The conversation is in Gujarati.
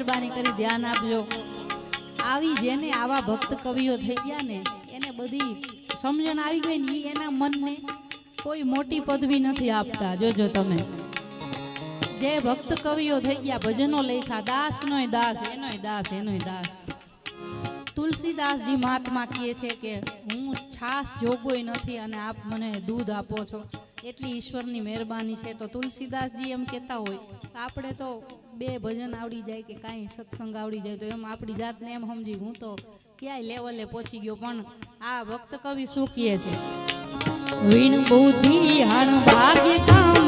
મહેરબાની કરી ધ્યાન આપજો। આવી જેને આવા ભક્ત કવિઓ થઈ ગયા ને એને બધી સમજણ આવી ગઈ ને એના મનને કોઈ મોટી પદવી નથી આપતા। જોજો તમે જે ભક્ત કવિઓ થઈ ગયા ભજનો લખ્યા દાસ નોય દાસ એનોય દાસ એનોય દાસ। તુલસીદાસજી મહાત્મા કહે છે કે હું છાસ જોગોય નથી અને આપ મને દૂધ આપો છો એટલી ઈશ્વરની મહેરબાની છે। તો તુલસીદાસજી એમ કહેતા હોય આપણે તો બે ભજન આવડી જાય કે કાંઈ સત્સંગ આવડી જાય તો એમ આપણી જાતને એમ સમજી હું તો ક્યાંય લેવલે પહોંચી ગયો। પણ આ ભક્ત કવિ શું કહે છે વીણ બુદ્ધિ હણ ભાગ્ય કામ